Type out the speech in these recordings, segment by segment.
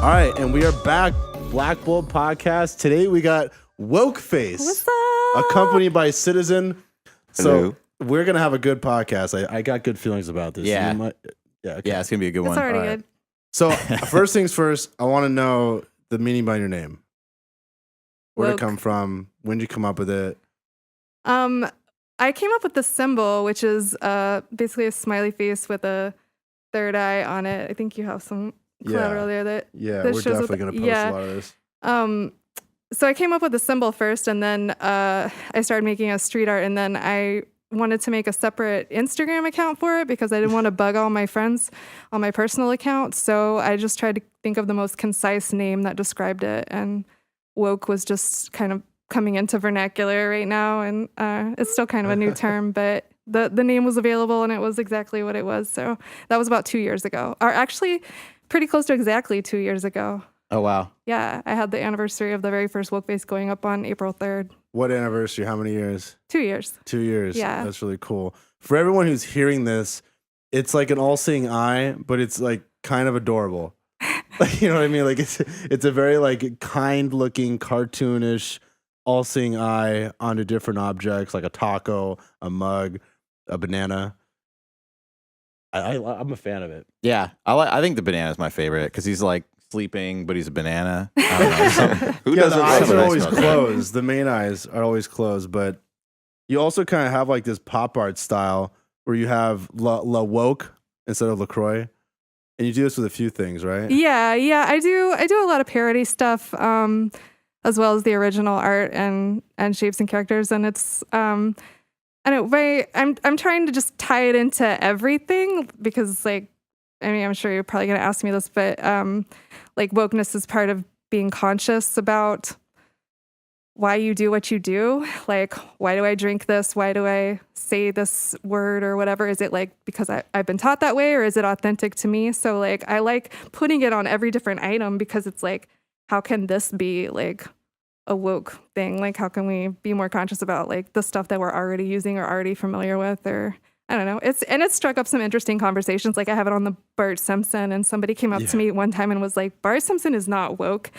All right, and we are back. Black Bolt Podcast. Today we got Wokeface. What's up? Accompanied by Citizen. So Hello. we're going to have a good podcast. I got good feelings about this. Yeah. Okay. Yeah, it's going to be a good It's one. already All right. good. So first things first, I want to know the meaning behind your name. Where'd it Woke. come from? When did you come up with it? I came up with the symbol, which is basically a smiley face with a third eye on it. I think you have some collateral there that Yeah, that we're shows definitely what- going to post yeah. a lot of this. So I came up with the symbol first, and then I started making a street art, and then I wanted to make a separate Instagram account for it because I didn't want to bug all my friends on my personal account. So I just tried to think of the most concise name that described it, and woke was just kind of coming into vernacular right now, and it's still kind of a new term, but the name was available and it was exactly what it was. So that was about 2 years ago, or actually pretty close to exactly 2 years ago. Oh, wow. Yeah, I had the anniversary of the very first Wokeface going up on April 3rd. What anniversary? How many years? 2 years. 2 years. Yeah. That's really cool. For everyone who's hearing this, it's like an all-seeing eye, but it's like kind of adorable. Like, you know what I mean? Like it's a very like kind-looking, cartoonish, all-seeing eye onto different objects, like a taco, a mug, a banana. I'm a fan of it. Yeah, I think the banana is my favorite because he's like sleeping, but he's a banana. I don't know. Who Yeah, doesn't the love eyes a are nice always milk? closed. The main eyes are always closed, but you also kind of have like this pop art style where you have La Woke instead of LaCroix. And you do this with a few things, right? Yeah, I do a lot of parody stuff, as well as the original art and shapes and characters, and it's I'm trying to just tie it into everything because like I'm sure you're probably gonna ask me this, but like wokeness is part of being conscious about why you do what you do. Like, why do I drink this? Why do I say this word or whatever? Is it like because I've been taught that way, or is it authentic to me? So like I like putting it on every different item because it's like, how can this be like a woke thing? Like, how can we be more conscious about like the stuff that we're already using or already familiar with? Or I don't know. It struck up some interesting conversations. Like I have it on the Bart Simpson, and somebody came up to me one time and was like, Bart Simpson is not woke.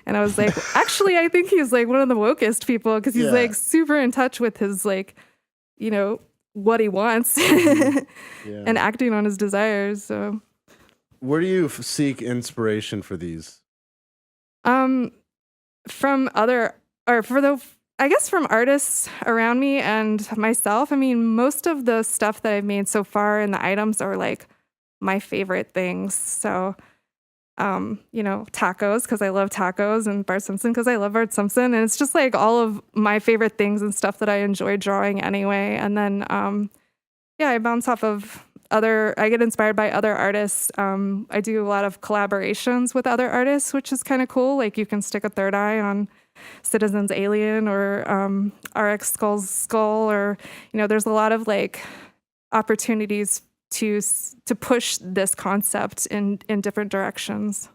And I was like, actually, I think he's like one of the wokest people because he's like super in touch with his like, you know, what he wants and acting on his desires. So Where do you seek inspiration for these? from other, or for the, I guess from artists around me and myself. I mean, most of the stuff that I've made so far and the items are like my favorite things. So, you know, tacos because I love tacos, and Bart Simpson because I love Bart Simpson. And it's just like all of my favorite things and stuff that I enjoy drawing anyway. And then, I bounce off of I get inspired by other artists. I do a lot of collaborations with other artists, which is kind of cool. Like you can stick a third eye on Citizen's Alien or RX Skull's Skull, or, you know, there's a lot of like opportunities to push this concept in different directions.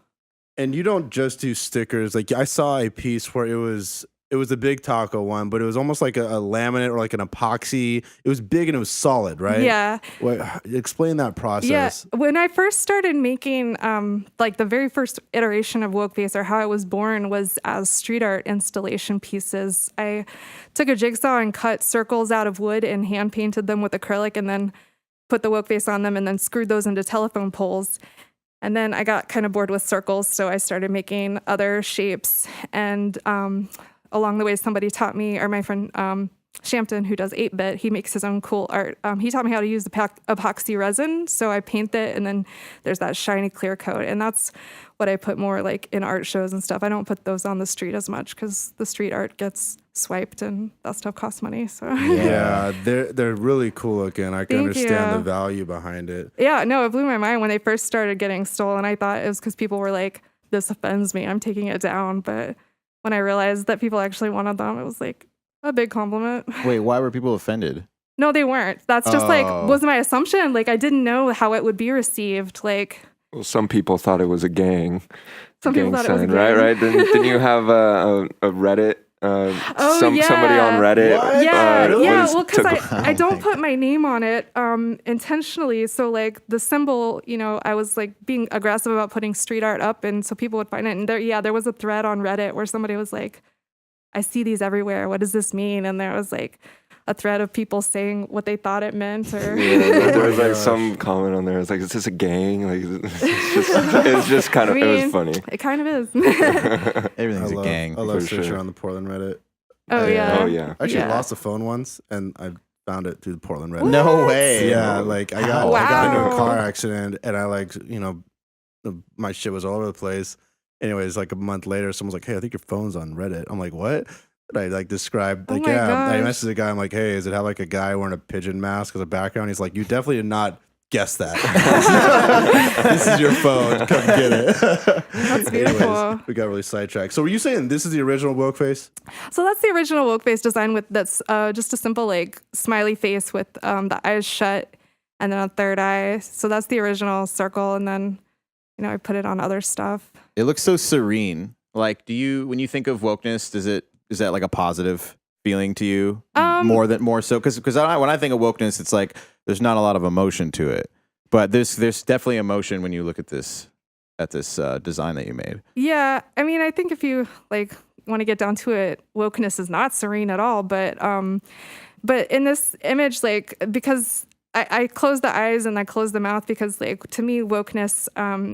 And you don't just do stickers. Like I saw a piece where it was a big taco one, but it was almost like a laminate or like an epoxy. It was big and it was solid, right? Yeah. Explain that process. Yeah. When I first started making, like the very first iteration of Wokeface, or how it was born, was as street art installation pieces. I took a jigsaw and cut circles out of wood and hand painted them with acrylic, and then put the Wokeface on them, and then screwed those into telephone poles. And then I got kind of bored with circles, so I started making other shapes. And along the way, somebody taught me, or my friend Shampton, who does 8-bit, he makes his own cool art. He taught me how to use the epoxy resin. So I paint it, and then there's that shiny clear coat. And that's what I put more like in art shows and stuff. I don't put those on the street as much because the street art gets swiped and that stuff costs money. So Yeah, they're really cool looking. I can Thank understand you. the value behind it. Yeah, no, it blew my mind when they first started getting stolen. I thought it was because people were like, this offends me, I'm taking it down. But when I realized that people actually wanted them, it was like a big compliment. Wait, why were people offended? No, they weren't. That's just like, was my assumption. Like, I didn't know how it would be received. Like, Well, some people thought it was a gang. Some people gang thought it was a sign, right? gang. Right? Didn't you have a Reddit Oh, somebody on yeah. Reddit. What? Yeah, Really? yeah. Well, because took- I don't put my name on it intentionally. So like the symbol, I was like being aggressive about putting street art up, and so people would find it. And there was a thread on Reddit where somebody was like, "I see these everywhere. What does this mean?" And there was like a thread of people saying what they thought it meant, or Yeah, there was like gosh. some comment on there. It's like, is this a gang? Like, it's just kind of, I it mean, was funny. it kind of is. Everything's a I gang. love for searching sure. on the Portland Reddit. Oh yeah. Oh, yeah. I actually Yeah. lost a phone once, and I found it through the Portland Reddit. No What? way. Yeah, like I got into a Wow. car accident, and I my shit was all over the place. Anyways, like a month later, someone's like, "Hey, I think your phone's on Reddit." I'm like, "What?" And I like described, Oh like, my I gosh. messaged the guy. I'm like, "Hey, does it have like a guy wearing a pigeon mask as a background?" He's like, "You definitely did not guess that. This is your phone. Come get it." That's beautiful. We got really sidetracked. So, were you saying this is the original Wokeface? So that's the original Wokeface design that's just a simple like smiley face with the eyes shut and then a third eye. So that's the original circle, and then I put it on other stuff. It looks so serene. Like, when you think of wokeness, is that like a positive feeling to you more so? Because when I think of wokeness, it's like there's not a lot of emotion to it, but there's definitely emotion when you look at this design that you made. Yeah, I mean, I think if you like want to get down to it, wokeness is not serene at all. But in this image, like because I close the eyes and I close the mouth because like to me, wokeness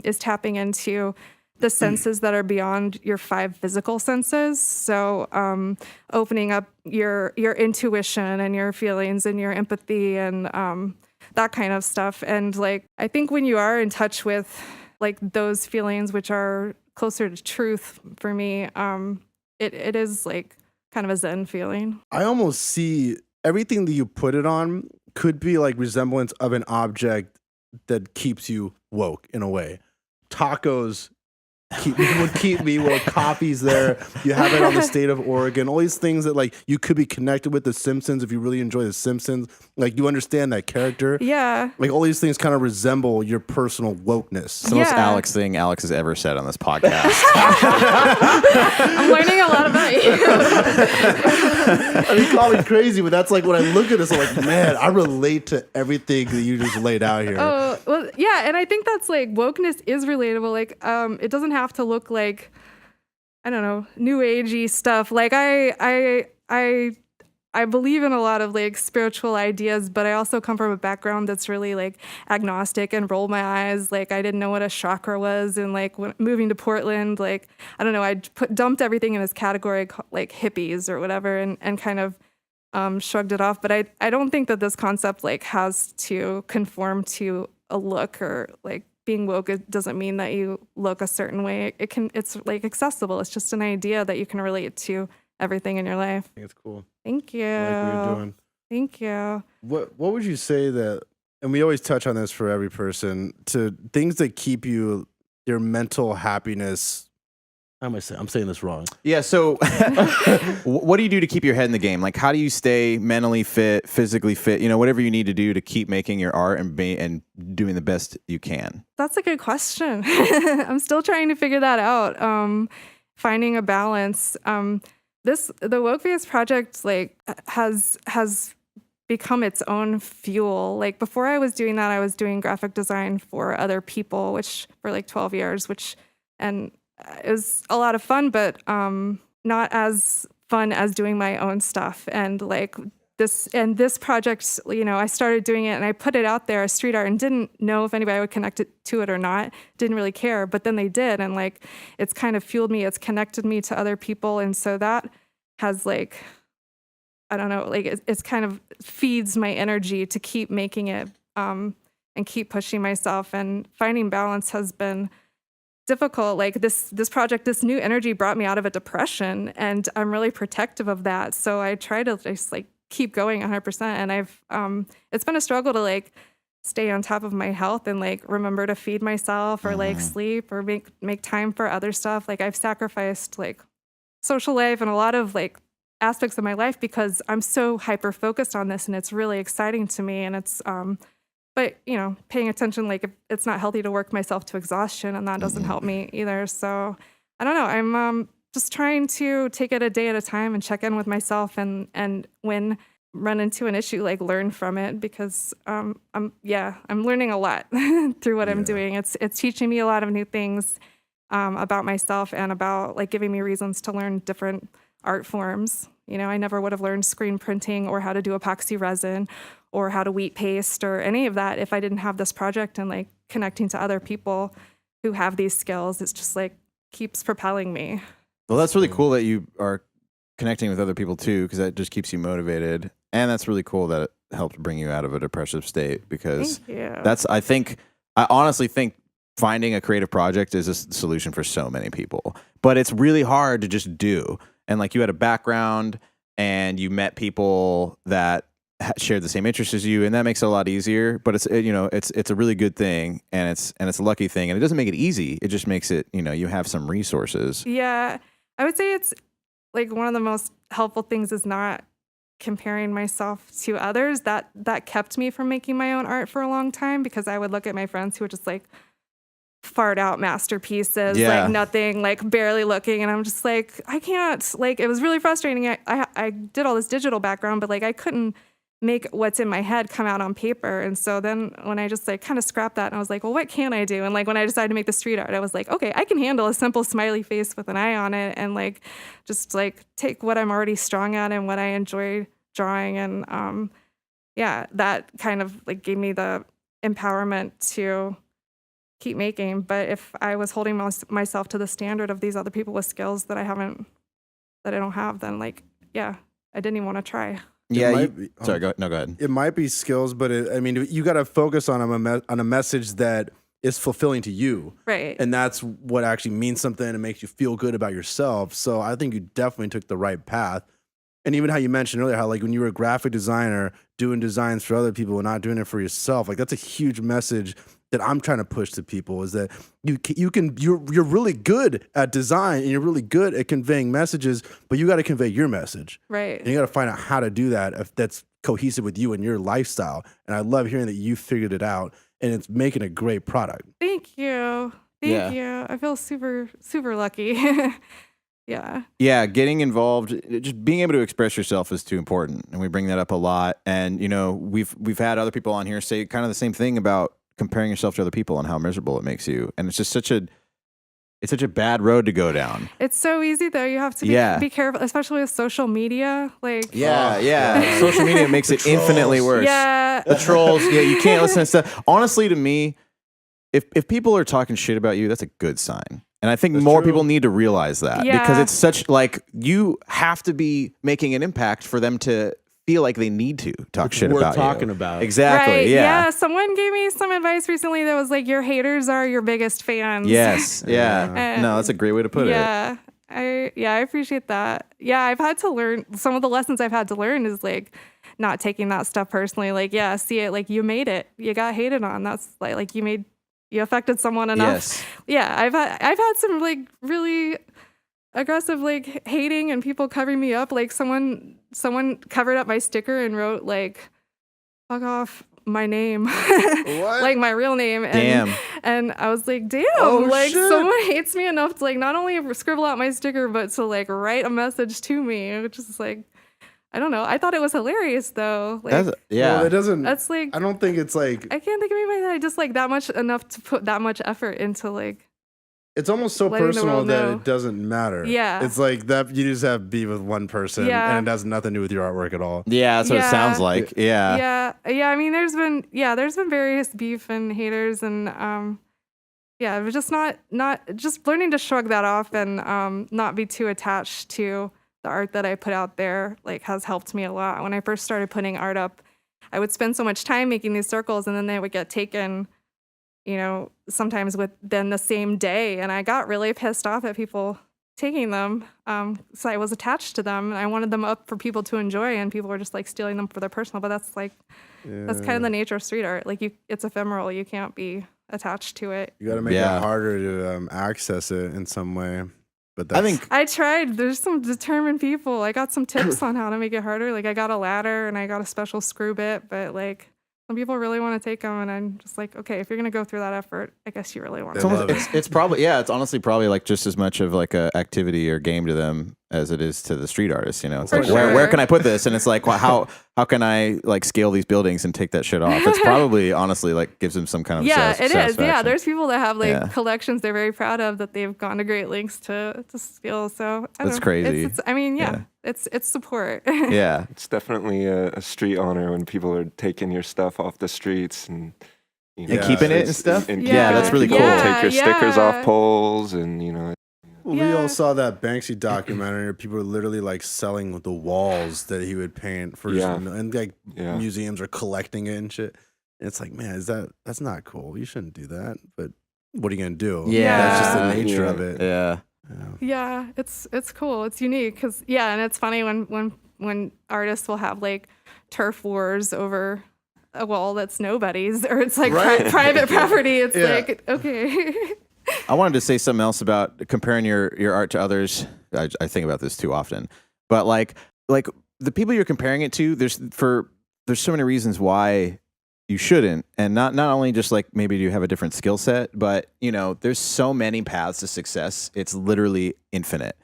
is tapping into the senses that are beyond your 5 physical senses. So opening up your intuition and your feelings and your empathy and that kind of stuff. And like I think when you are in touch with like those feelings, which are closer to truth for me, it is like kind of a Zen feeling. I almost see everything that you put it on could be like resemblance of an object that keeps you woke in a way. Tacos would keep me woke. Coffee's there. You have it on the state of Oregon. All these things that like you could be connected with the Simpsons if you really enjoy the Simpsons. Like you understand that character. Yeah. Like all these things kind of resemble your personal wokeness. It's the most Yeah. Alex thing Alex has ever said on this podcast. I'm learning a lot about you. I mean, call me crazy, but that's like when I look at this, I'm like, man, I relate to everything that you just laid out here. Oh, well, yeah, and I think that's like wokeness is relatable. Like, it doesn't have to look like, I don't know, new agey stuff. Like, I believe in a lot of like spiritual ideas, but I also come from a background that's really like agnostic and roll my eyes. Like, I didn't know what a chakra was, and like when moving to Portland, like I don't know, I dumped everything in this category like hippies or whatever, and kind of shrugged it off. But I don't think that this concept like has to conform to a look, or like being woke. It doesn't mean that you look a certain way. It's like accessible. It's just an idea that you can relate to everything in your life. I think it's cool. Thank you. I like what you're doing. Thank you. What would you say that, and we always touch on this for every person, to things that keep you, your mental happiness. How am I saying? I'm saying this wrong. Yeah, so what do you do to keep your head in the game? Like, how do you stay mentally fit, physically fit, whatever you need to do to keep making your art and doing the best you can? That's a good question. I'm still trying to figure that out. Finding a balance. The Wokeface project like has become its own fuel. Like before I was doing that, I was doing graphic design for other people, which for like 12 years, and it was a lot of fun, but not as fun as doing my own stuff. And like this project, I started doing it and I put it out there as street art and didn't know if anybody would connect it to it or not. Didn't really care, but then they did. And like, it's kind of fueled me. It's connected me to other people. And so that has like, I don't know, like it's kind of feeds my energy to keep making it and keep pushing myself. And finding balance has been difficult. Like this project, this new energy brought me out of a depression, and I'm really protective of that. So I try to just like keep going 100%. And it's been a struggle to like stay on top of my health and like remember to feed myself or like sleep or make time for other stuff. Like I've sacrificed like social life and a lot of like aspects of my life because I'm so hyper focused on this, and it's really exciting to me. And it's but paying attention, like if it's not healthy to work myself to exhaustion, and that doesn't help me either. So I don't know. just trying to take it a day at a time and check in with myself, and when run into an issue, like learn from it, because I'm learning a lot through what I'm doing. It's teaching me a lot of new things about myself, and about like giving me reasons to learn different art forms. You know, I never would have learned screen printing or how to do epoxy resin or how to wheat paste or any of that if I didn't have this project, and like connecting to other people who have these skills. It's just like keeps propelling me. Well, that's really cool that you are connecting with other people too, because that just keeps you motivated. And that's really cool that it helped bring you out of a depressive state, because I honestly think finding a creative project is a solution for so many people, but it's really hard to just do. And like, you had a background and you met people that shared the same interests as you, and that makes it a lot easier. But it's a really good thing, and it's a lucky thing, and it doesn't make it easy. It just makes it, you have some resources. Yeah, I would say it's like one of the most helpful things is not comparing myself to others. That kept me from making my own art for a long time, because I would look at my friends who would just like fart out masterpieces, like nothing, like barely looking, and I'm just like, I can't. Like, it was really frustrating. I did all this digital background, but like I couldn't make what's in my head come out on paper. And so then when I just like kind of scrapped that, and I was like, well, what can I do? And like when I decided to make the street art, I was like, okay, I can handle a simple smiley face with an eye on it, and like just like take what I'm already strong at and what I enjoy drawing. And that kind of like gave me the empowerment to keep making. But if I was holding myself to the standard of these other people with skills that I don't have, then like, I didn't even want to try. Yeah. Sorry, go ahead. It might be skills, but you got to focus on a message that is fulfilling to you. Right. And that's what actually means something and makes you feel good about yourself. So I think you definitely took the right path. And even how you mentioned earlier, how like when you were a graphic designer doing designs for other people and not doing it for yourself, like that's a huge message that I'm trying to push to people, is that you're really good at design and you're really good at conveying messages, but you got to convey your message. Right. And you got to find out how to do that if that's cohesive with you and your lifestyle. And I love hearing that you figured it out, and it's making a great product. Thank you. Thank you. I feel super, super lucky. Yeah. Yeah, getting involved, just being able to express yourself is too important, and we bring that up a lot. And we've had other people on here say kind of the same thing about comparing yourself to other people and how miserable it makes you. And it's just such a bad road to go down. It's so easy though. You have to be careful, especially with social media. Like social media makes it infinitely worse. Yeah, the trolls. Yeah, you can't listen to stuff. Honestly, to me, if people are talking shit about you, that's a good sign. And I think more people need to realize that, because it's such like, you have to be making an impact for them to feel like they need to talk shit about talking about. Exactly. Right. Yeah. Someone gave me some advice recently that was like, your haters are your biggest fans. Yes. Yeah. No, that's a great way to put it. I appreciate that. Yeah. I've had to learn, some of the lessons I've had to learn is like not taking that stuff personally. Like, see it, like you made it, you got hated on. That's like you affected someone enough. Yes. Yeah. I've had some like really aggressive like hating and people covering me up. Like someone covered up my sticker and wrote like, fuck off my name. What? Like my real name. And I was like, damn, shit. Someone hates me enough to like not only scribble out my sticker, but to like write a message to me, which is like, I don't know. I thought it was hilarious though. Like, Well, it doesn't. That's like, I don't think it's like. I can't think of anybody that I just like that much enough to put that much effort into like. It's almost so personal that it doesn't matter. Yeah. It's like that you just have beef with one person and it has nothing to do with your artwork at all. Yeah, that's what it sounds like. Yeah. Yeah. I mean, there's been various beef and haters, and it was just not just learning to shrug that off and not be too attached to the art that I put out there, like, has helped me a lot. When I first started putting art up, I would spend so much time making these circles, and then they would get taken, sometimes within the same day. And I got really pissed off at people taking them. So I was attached to them, and I wanted them up for people to enjoy, and people were just like stealing them for their personal. But that's like, that's kind of the nature of street art. Like, it's ephemeral. You can't be attached to it. You got to make it harder to access it in some way. But I tried. There's some determined people. I got some tips on how to make it harder. Like, I got a ladder and I got a special screw bit, but like, Some people really want to take them, and I'm just like, okay, if you're gonna go through that effort, I guess you really want They to. love it. It's probably it's honestly probably like just as much of like a activity or game to them as it is to the street artists. You know, it's For like where sure. can I put this? And it's like, well, how can I like scale these buildings and take that shit off? It's probably honestly like gives them some kind of Yeah, it is. Yeah, satisfaction. there's people that have like Yeah. collections they're very proud of that they've gone to great lengths to steal. So I don't That's know. crazy. I mean, Yeah. it's support. Yeah. It's definitely a street honor when people are taking your stuff off the streets and you know, And keeping it and it's- stuff? and Yeah, keeping that's it. really People cool. take your stickers Yeah. off poles, and you know, Well, we Yeah. all saw that Banksy documentary where people were literally like selling the walls that he would paint for Yeah. and like Yeah. museums are collecting it and shit. And it's like, man, that's not cool. You shouldn't do that. But what are you gonna do? Yeah. That's just the nature Yeah. of it. Yeah. Yeah. Yeah, it's cool. It's unique because and it's funny when artists will have like turf wars over a wall that's nobody's, or it's like Right. private property. It's Yeah. like, okay. I wanted to say something else about comparing your art to others. I think about this too often, but like the people you're comparing it to, there's so many reasons why you shouldn't, and not only just like maybe you have a different skill set, but you know there's so many paths to success. It's literally infinite.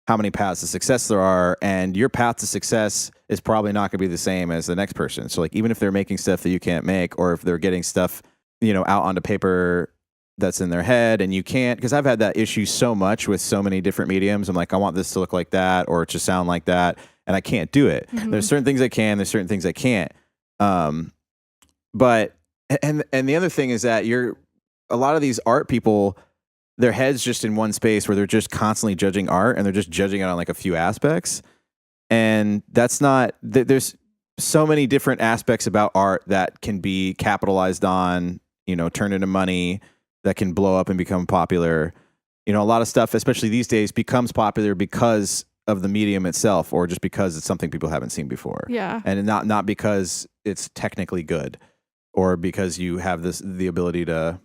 How many paths to success there are, and your path to success is probably not going to be the same as the next person. So like even if they're making stuff that you can't make, or if they're getting stuff out onto paper that's in their head and you can't, because I've had that issue so much with so many different mediums. I'm like, I want this to look like that or to sound like that, and I can't do it. Mhm. There's certain things I can, there's certain things I can't. But the other thing is that a lot of these art people, their head's just in one space where they're just constantly judging art, and they're just judging it on like a few aspects. And that's not, there's so many different aspects about art that can be capitalized on, turned into money, that can blow up and become popular. A lot of stuff, especially these days, becomes popular because of the medium itself, or just because it's something people haven't seen before. Yeah. And not because it's technically good, or because you have the ability to,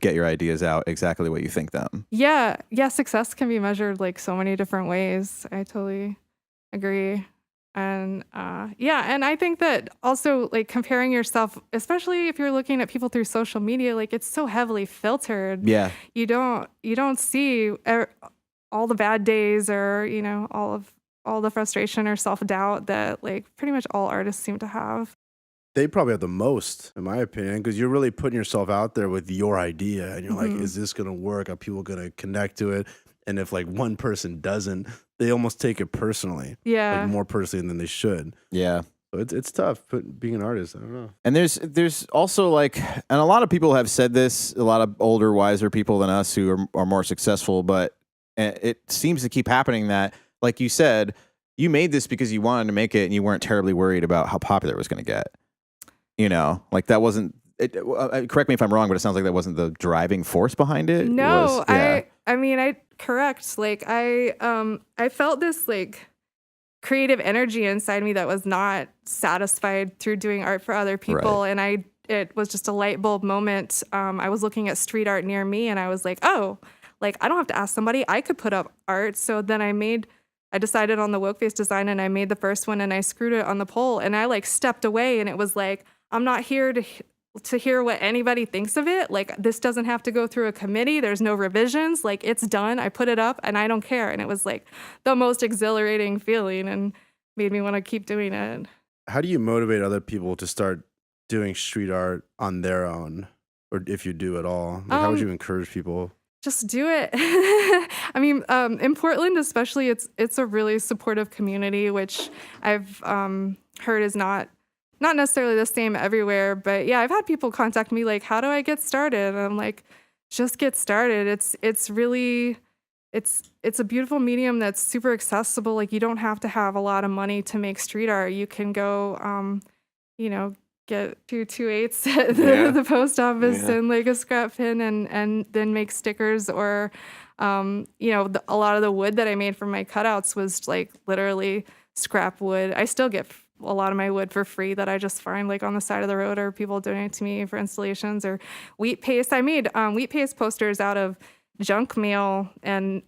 get your ideas out exactly what you think them. Yeah. Success can be measured like so many different ways. I totally agree. And and I think that also like comparing yourself, especially if you're looking at people through social media, like it's so heavily filtered. Yeah. You don't see all the bad days, or all the frustration or self-doubt that like pretty much all artists seem to have. They probably have the most, in my opinion, because you're really putting yourself out there with your idea, and you're like, is this gonna work? Are people gonna connect to it? And if like one person doesn't, they almost take it personally, Yeah. like more personally than they should. Yeah. So it's tough. But being an artist, I don't know. And there's also like, and a lot of people have said this, a lot of older, wiser people than us who are more successful, but it seems to keep happening that, like you said, you made this because you wanted to make it and you weren't terribly worried about how popular it was going to get. Like that wasn't, correct me if I'm wrong, but it sounds like that wasn't the driving force behind it. No, Yeah. I mean, correct. Like I felt this like creative energy inside me that was not satisfied through doing art for other people. Right. And it was just a light bulb moment. I was looking at street art near me, and I was like, oh, like I don't have to ask somebody, I could put up art. So then I decided on the Wokeface design, and I made the first one, and I screwed it on the pole, and I like stepped away, and it was like, I'm not here to hear what anybody thinks of it. Like, this doesn't have to go through a committee. There's no revisions. Like, it's done. I put it up and I don't care. And it was like the most exhilarating feeling and made me want to keep doing it. How do you motivate other people to start doing street art on their own, or if you do at all? Like, how would you encourage people? Just do it. I mean, in Portland especially, it's a really supportive community, which I've heard is not necessarily the same everywhere. But yeah, I've had people contact me like, how do I get started? And I'm like, just get started. It's really, it's a beautiful medium that's super accessible. Like, you don't have to have a lot of money to make street art. You can go, get 2 2/8 at the post office and like a scrap pin and then make stickers, or a lot of the wood that I made from my cutouts was like literally scrap wood. I still get a lot of my wood for free that I just find like on the side of the road, or people donate to me for installations, or wheat paste. I made wheat paste posters out of junk mail and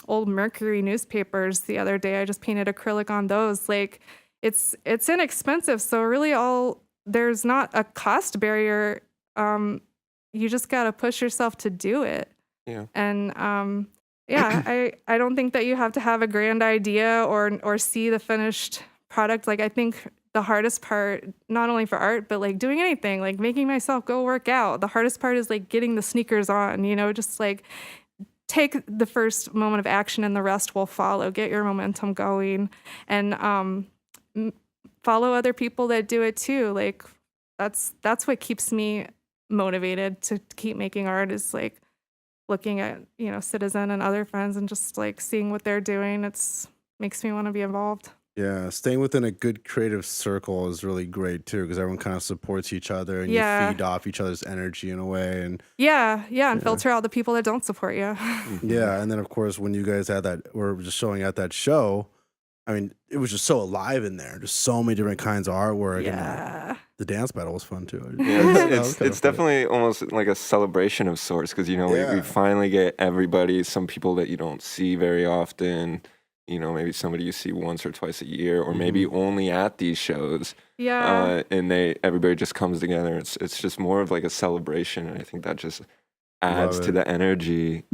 old Mercury newspapers the other day. I just painted acrylic on those. Like, it's inexpensive, so really all there's not a cost barrier. You just got to push yourself to do it. Yeah. And I don't think that you have to have a grand idea or see the finished product. Like, I think the hardest part, not only for art, but like doing anything, like making myself go work out, the hardest part is like getting the sneakers on, just like take the first moment of action and the rest will follow. Get your momentum going, and follow other people that do it too. Like, that's what keeps me motivated to keep making art, is like looking at Citizen and other friends and just like seeing what they're doing. It's makes me want to be involved. Yeah, staying within a good creative circle is really great too, because everyone kind of supports each other and Yeah. you feed off each other's energy in a way. And And filter out the people that don't support you. yeah, and then of course when you guys had that, were just showing at that show, I mean, it was just so alive in there. Just so many different kinds of artwork. Yeah. And the dance battle was fun too. Yeah, That was it's kinda it's fun. definitely almost like a celebration of sorts, because we Yeah. finally get everybody, some people that you don't see very often, maybe somebody you see once or twice a year, or maybe only at these shows, Yeah. and everybody just comes together. It's just more of like a celebration, and I think that just adds Love to it. the energy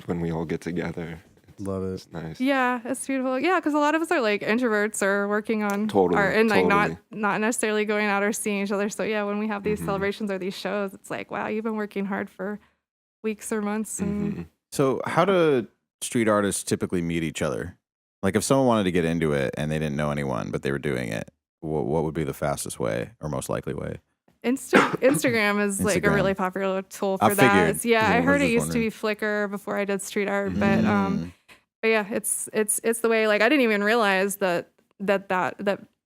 when we all get together. Love it. It's nice. Yeah, it's beautiful. Yeah, because a lot of us are like introverts or working on Totally, art and like totally. not necessarily going out or seeing each other. So yeah, when we have these Mhm. celebrations or these shows, it's like, wow, you've been working hard for weeks or months. And Mhm. So how do street artists typically meet each other? Like if someone wanted to get into it and they didn't know anyone, but they were doing it, what would be the fastest way or most likely way? Instagram is like a Instagram. really popular tool I for that. figured. It's- yeah, Yeah, I I heard was it just used to be Flickr before I did street art, Mm. but yeah, it's the way. Like, I didn't even realize that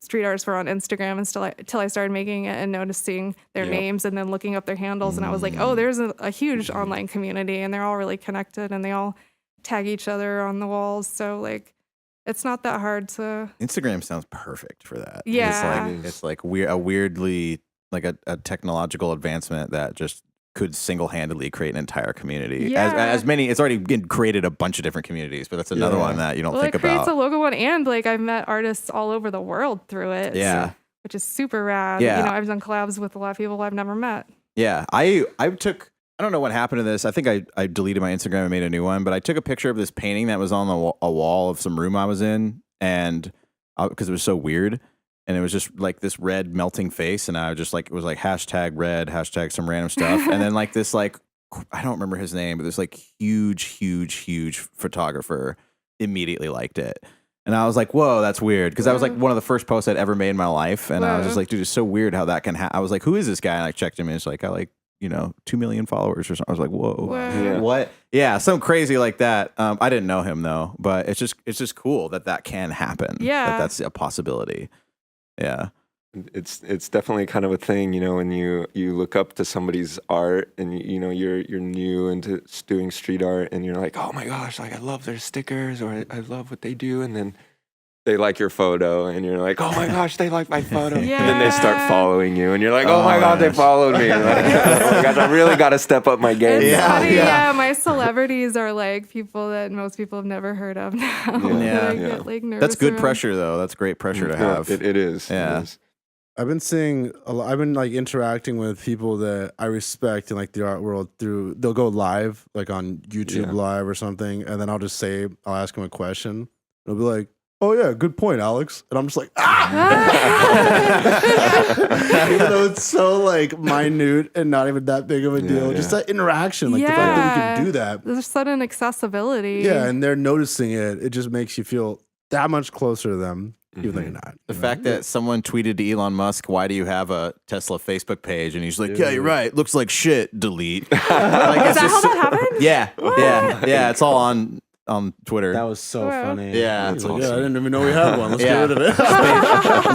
street artists were on Instagram until I started making it and noticing their Yep. names and then looking up their handles, and I was like, oh, there's a huge online community, and they're all really connected, and they all tag each other on the walls. So like, it's not that hard to. Instagram sounds perfect for that. Yeah. It's like weirdly like a technological advancement that just could single-handedly create an entire community. Yeah. As many, it's already created a bunch of different communities, but that's another Yeah. one that you don't Well, think it creates about. a logo one, and like I've met artists all over the world through it. Yeah. which is super rad. Yeah. I've done collabs with a lot of people I've never met. Yeah, I don't know what happened to this. I think I deleted my Instagram and made a new one, but I took a picture of this painting that was on a wall of some room I was in, and because it was so weird, and it was just like this red melting face, and I just like, it was like hashtag red, hashtag some random stuff, and then like this, like, I don't remember his name, but this like huge photographer immediately liked it. And I was like, whoa, that's weird. Because that was like one of the first posts I'd ever made in my life. And I was just like, dude, it's so weird how that can happen. I was like, who is this guy? And I checked him and it's like, I like, 2 million followers or something. I was like, whoa. Wow. What? Yeah, something crazy like that. I didn't know him though, but it's just cool that can happen. Yeah. That's a possibility. Yeah. It's definitely kind of a thing, when you look up to somebody's art and you're new into doing street art and you're like, oh my gosh, like I love their stickers or I love what they do, and then they like your photo and you're like, oh my gosh, they like my photo. Yeah. And then they start following you and you're like, oh my god, they followed me. Like, oh my gosh, I really got to step up my game. It's Yeah, funny, yeah. my celebrities are like people that most people have never heard of now. Yeah, that I yeah. get like nervous That's good around. pressure though. That's great pressure to No, have. it is. Yeah. It is. I've been seeing I've been like interacting with people that I respect in like the art world they'll go live like on YouTube Yeah. live or something, and then I'll ask them a question. They'll be like, oh yeah, good point, Alex. And I'm just like, even though it's so like minute and not even that big of a deal. Yeah. Just that interaction, like the fact that we can do that. There's sudden accessibility. Yeah, and they're noticing it. It just makes you feel that much closer to them, even though you're not. The you know? fact that someone tweeted to Elon Musk, why do you have a Tesla Facebook page? And he's like, yeah, you're right. Looks like shit. Delete. Like, Is that how that happened? Yeah. Yeah. It's all on Twitter. That was so Wow. funny. Yeah, He's it's like, awesome. I didn't even know we had one. Let's Yeah. get rid of it.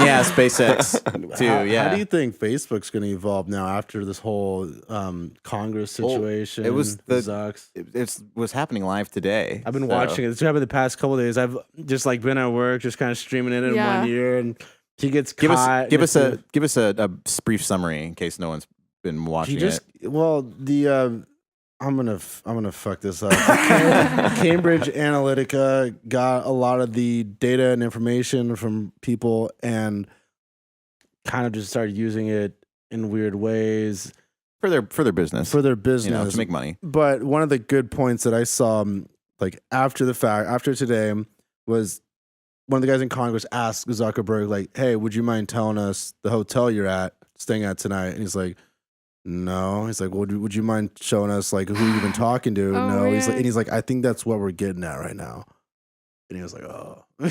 Yeah, SpaceX too. How do you think Facebook's going to evolve now after this whole Congress situation? it was the- Zucks? It was happening live today. I've been so- watching it. It's happened the past couple of days. I've just like been at work, just kind of streaming it in Yeah. 1 year, and he gets Give caught. us a brief summary in case no one's been watching it. Well, the I'm gonna fuck this up. Cambridge Analytica got a lot of the data and information from people, and kind of just started using it in weird ways for their business, for their business, to make money. But one of the good points that I saw, like after the fact, after today, was one of the guys in Congress asked Zuckerberg, like, "Hey, would you mind telling us the hotel you're staying at tonight?" And he's like, "No." He's like, "Well, would you mind showing us like who you've been talking to?" Oh, no. man. He's like, "I think that's what we're getting at right now." And he was like, "Oh, Man,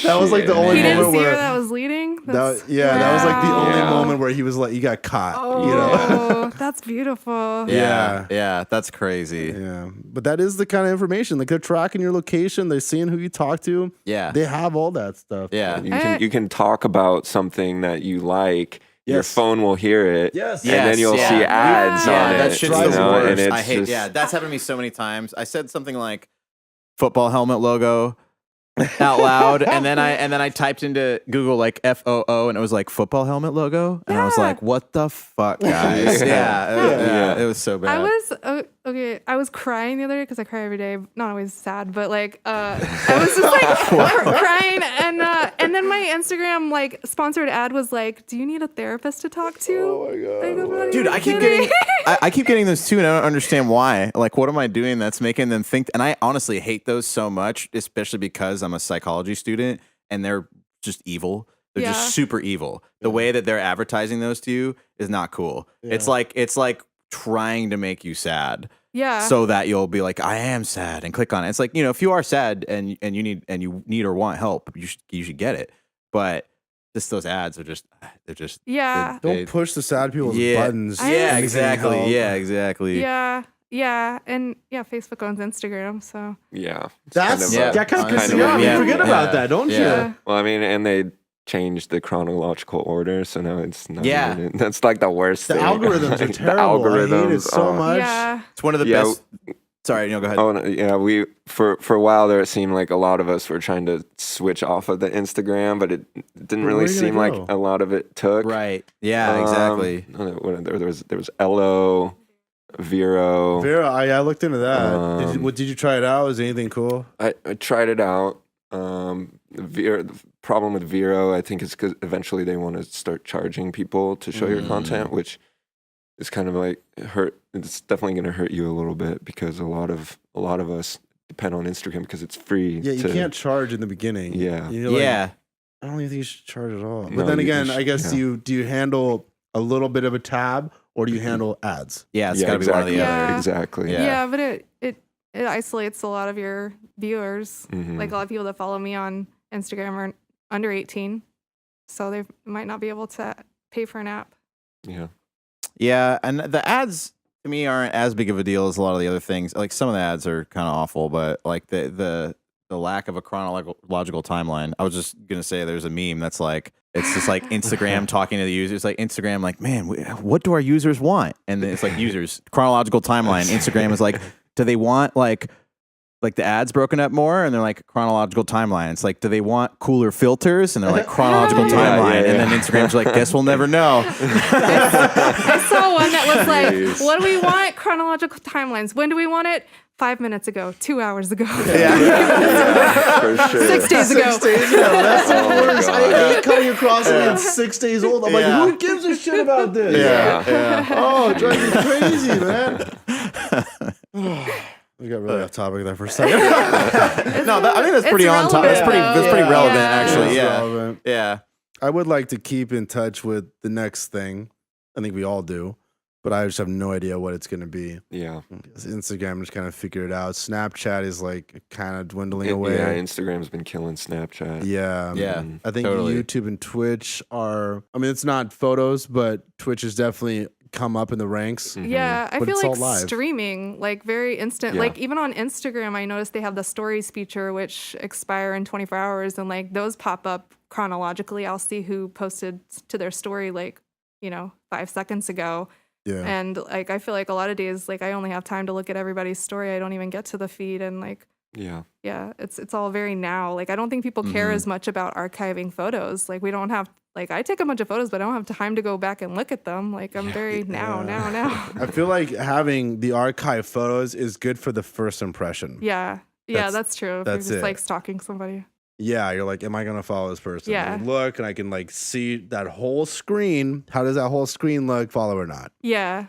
that was like the only He didn't moment see where where that was leading. that That's- that was like the only Wow. moment where he was like, he got caught. Oh, You know? that's beautiful. yeah, that's crazy. Yeah, but that is the kind of information. Like they're tracking your location, they're seeing who you talk to. Yeah, They have all that stuff. yeah. You can talk about something that you like. Your Yes. phone will hear it. Yes. And then you'll Yes, see yeah. ads Yeah. on it. That shit's Drives the me worst. And it's I hate. just, That's happened to me so many times. I said something like football helmet logo out loud, and then I typed into Google like FOO, and it was like football helmet logo, and I was Yeah. like, "What the fuck, guys?" Yeah. It was so bad. I was okay. I was crying the other day because I cry every day. Not always sad, but like I was just like crying, and then my Instagram like sponsored ad was like, "Do you need a therapist to talk to?" Oh my God. Like, I'm not Dude, even I keep kidding. getting I keep getting those too, and I don't understand why. Like, what am I doing that's making them think? And I honestly hate those so much, especially because I'm a psychology student, and they're just evil. They're Yeah. just super evil. The way that they're advertising those to you is not cool. It's like trying to make you sad, Yeah. so that you'll be like, I am sad, and click on it. It's like, if you are sad and you need or want help, you should get it. But just those ads are they're just yeah. Don't push the sad people's Yeah. buttons. I- yeah, Anything exactly. help. Yeah, exactly. Yeah. Yeah. And yeah, Facebook owns Instagram, so yeah. It's That's Yeah. that kind of Kind pisses of me what off. we- You forget yeah. about that, don't Yeah. you? Well, I mean, and they changed the chronological order, so now it's not. Yeah. even- that's like the worst The thing. algorithms are The terrible. I hate it algorithms, so oh. much. yeah. It's one of the Yeah. best. Sorry, go ahead. Oh no, yeah, we for a while there, it seemed like a lot of us were trying to switch off of the Instagram, but it didn't Where really are you seem gonna like go? a lot of it took. Right. Yeah, exactly. There was LO, Vero. Vera, I looked into that. Um, Did you try it out? Was anything cool? I tried it out. The problem with Vero, I think, is because eventually they want to start charging people to show your content, which is kind of like hurt. It's definitely going to hurt you a little bit because a lot of us depend on Instagram because it's free. Yeah, you can't charge in the beginning. Yeah. You're like, Yeah. I don't even think you should charge at all. But No, then you again, should- I guess yeah. do you handle a little bit of a tab or do you handle ads? Yeah, it's Yeah, got to be one or the exactly. other. Yeah. Exactly. Yeah. Yeah, but it isolates a lot of your viewers. Mhm. Like a lot of people that follow me on Instagram are under 18, so they might not be able to pay for an app. Yeah. Yeah, and the ads to me aren't as big of a deal as a lot of the other things. Like some of the ads are kind of awful, but like the lack of a chronological timeline. I was just gonna say there's a meme that's like it's just like Instagram talking to the users, like Instagram, like man, what do our users want? And then it's like users chronological timeline. Instagram is like, do they want like the ads broken up more? And they're like chronological timeline. It's like, do they want cooler filters? And they're like chronological Yeah, timeline. yeah, And then yeah. Instagram's like, guess we'll never know. I saw one that was like, Jeez. what do we want? Chronological timelines. When do we want it? 5 minutes ago, 2 hours ago, For sure. 6 days ago. 6 days ago. That's the Oh, worst. God. I hate coming across it and it's 6 days old. I'm Yeah. like, who gives a shit about this? Yeah. Oh, it drives me crazy, man. We got really off topic there for a second. No, I think that's It's pretty on top. That's relevant, pretty though. pretty relevant, Yeah. actually. It's Yeah. relevant. Yeah. I would like to keep in touch with the next thing. I think we all do, but I just have no idea what it's going to be. Yeah. Instagram just kind of figured it out. Snapchat is like kind of dwindling Yeah, away. Instagram's been killing Snapchat. Yeah. Yeah. I think Totally. YouTube and Twitch are, I mean, it's not photos, but Twitch has definitely come up in the ranks. Mhm. Yeah, I But feel it's all like live. streaming, like very instant. Yeah. Like even on Instagram, I noticed they have the stories feature, which expire in 24 hours, and like those pop up chronologically. I'll see who posted to their story, like 5 seconds ago, Yeah. and like I feel like a lot of days, like I only have time to look at everybody's story. I don't even get to the feed, and like Yeah. yeah, it's all very now. Like I don't think people care Mhm. as much about archiving photos. Like we don't have. Like I take a bunch of photos, but I don't have time to go back and look at them. Like I'm very now. I feel like having the archive photos is good for the first impression. Yeah. Yeah, That's- that's true. If that's you're just it. like stalking somebody. Yeah, you're like, am I gonna follow this person? Yeah. I look, and I can like see that whole screen. How does that whole screen look? Follow or not? Yeah.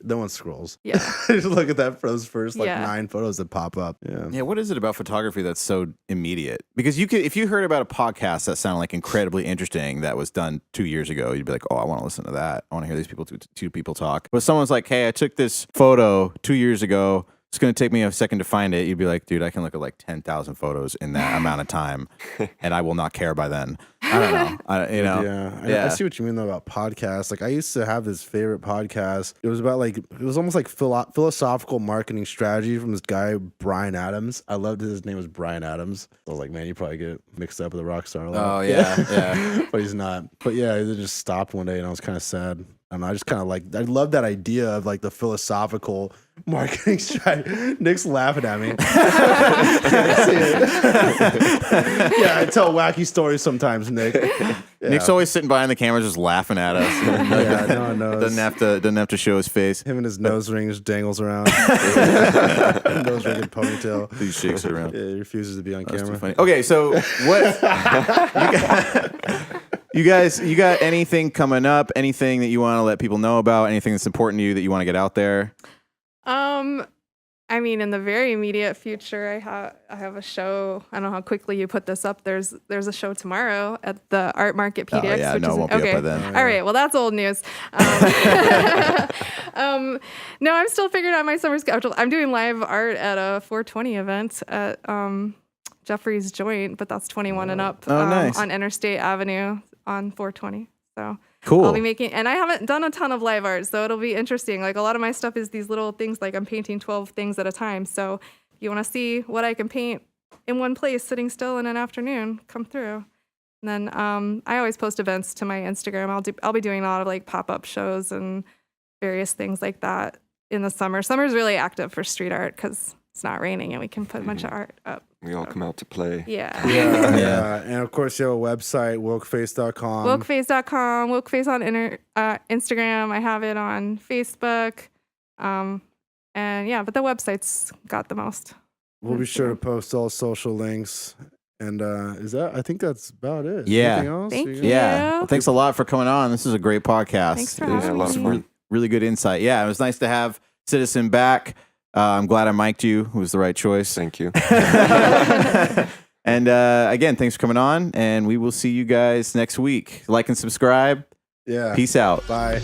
No one scrolls. Yeah. Just look at that for those first like Yeah. 9 photos that pop up. Yeah. Yeah, what is it about photography that's so immediate? Because you could, if you heard about a podcast that sounded like incredibly interesting that was done 2 years ago, you'd be like, oh, I want to listen to that. I want to hear these people, two people talk. But someone's like, hey, I took this photo 2 years ago. It's going to take me a second to find it. You'd be like, dude, I can look at like 10,000 photos in that amount of time, and I will not care by then. I don't know. I see what you mean though about podcasts. Like I used to have this favorite podcast. It was about like, it was almost like philosophical marketing strategy from this guy, Brian Adams. I loved his name was Brian Adams. I was like, man, you probably get mixed up with a rock star a lot. Oh, yeah. But he's not. But yeah, it just stopped one day and I was kind of sad. And I just kind of like, I love that idea of like the philosophical marketing strategy. Nick's laughing at me. Yeah, I tell wacky stories sometimes, Nick. Yeah. Nick's always sitting behind the camera just laughing at us. Yeah, no one knows. Doesn't have to show his face. Him and his nose ring just dangles around. Nose ring and ponytail. He shakes it around. Yeah, he refuses to be on That's too camera. funny. Okay, so what you got anything coming up? Anything that you want to let people know about? Anything that's important to you that you want to get out there? I mean, in the very immediate future, I have a show. I don't know how quickly you put this up. There's a show tomorrow at the Art Market PDX. Oh, yeah, which no, is it won't be up by then. All right, well, that's old news. No, I'm still figuring out my summer schedule. I'm doing live art at a 420 event at Jeffrey's Joint, but that's 21 and up nice. on Interstate Avenue on 420. So Cool. I'll be making, and I haven't done a ton of live art, so it'll be interesting. Like a lot of my stuff is these little things, like I'm painting 12 things at a time. So if you want to see what I can paint in one place, sitting still in an afternoon, come through. And then I always post events to my Instagram. I'll be doing a lot of like pop-up shows and various things like that in the summer. Summer's really active for street art because it's not raining and we can put a bunch of art up. We all come out to play. Yeah. Yeah. And of course, you have a website, wokeface.com. Wokeface.com, Wokeface on Instagram. I have it on Facebook. And yeah, but the website's got the most. We'll be sure to post all social links. And I think that's about it. Yeah. Anything else? Thank you. Yeah. Well, thanks a lot for coming on. This is a great podcast. Thanks for It was having a lot of me. fun. Really good insight. Yeah, it was nice to have Citizen back. I'm glad I mic'd you. It was the right choice. Thank you. And again, thanks for coming on. And we will see you guys next week. Like and subscribe. Yeah. Peace out. Bye.